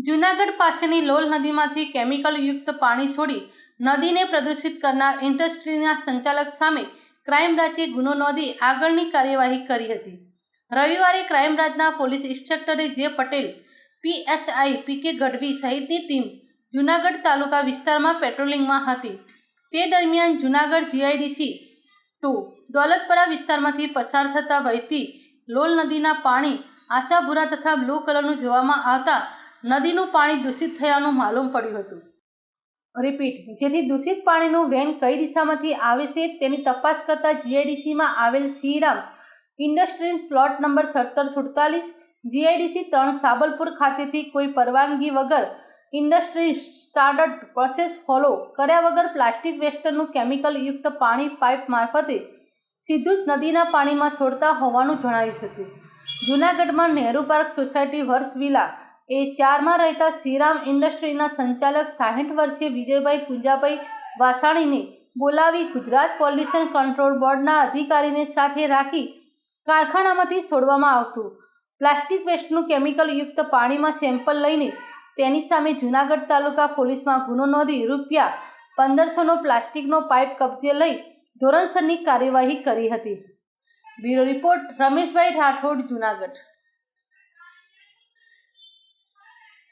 જૂનાગઢ પાસેની લોલ નદીમાંથી કેમિકલયુક્ત પાણી છોડી નદીને પ્રદૂષિત કરનાર ઇન્ડસ્ટ્રીના સંચાલક સામે ક્રાઇમ બ્રાન્ચે ગુનો નોંધી આગળની કાર્યવાહી કરી હતી। રવિવારે ક્રાઇમ બ્રાન્ચના પોલીસ ઇન્સ્પેક્ટરે જે પટેલ, પીએસઆઈ પીકે ગઢવી સહિતની ટીમ જૂનાગઢ તાલુકા વિસ્તારમાં પેટ્રોલિંગમાં હતી। તે દરમિયાન જૂનાગઢ જીઆઈડીસી 2 દોલતપરા વિસ્તારમાંથી પસાર થતા વહેતી લોલ નદીના પાણી આશાભૂરા તથા બ્લુ કલરનું જોવામાં આવતા નદીનું પાણી દૂષિત થયાનું માલુમ પડ્યું હતું। જેથી દૂષિત પાણીનું વેન કઈ દિશામાંથી આવે છે તેની તપાસ કરતા જીઆઈડીસીમાં આવેલ Shriram industries plot number 1747 GIDC 3 સાબલપુર ખાતેથી કોઈ પરવાનગી વગર ઇન્ડસ્ટ્રી સ્ટાન્ડર્ડ પ્રોસેસ ફોલો કર્યા વગર પ્લાસ્ટિક વેસ્ટનું કેમિકલયુક્ત પાણી પાઇપ મારફતે સીધું જ નદીના પાણીમાં છોડતા હોવાનું જણાવ્યું હતું। જૂનાગઢમાં નહેરુ પાર્ક સોસાયટી વર્ષ વિલા A4માં રહેતા શ્રીરામ ઇન્ડસ્ટ્રીના સંચાલક 60 વર્ષીય વિજયભાઈ પૂંજાભાઈ વાસાણીને બોલાવી ગુજરાત પોલ્યુશન કંટ્રોલ બોર્ડના અધિકારીને સાથે રાખી કારખાનામાંથી છોડવામાં આવતું પ્લાસ્ટિક વેસ્ટનું કેમિકલયુક્ત પાણીમાં સેમ્પલ લઈને તેની સામે જૂનાગઢ તાલુકા પોલીસમાં ગુનો નોંધી ₹1500નો પ્લાસ્ટિકનો પાઇપ કબજે લઈ ધોરણસરની કાર્યવાહી કરી હતી। Bureau report Rameshbhai Rathod, Junagadh.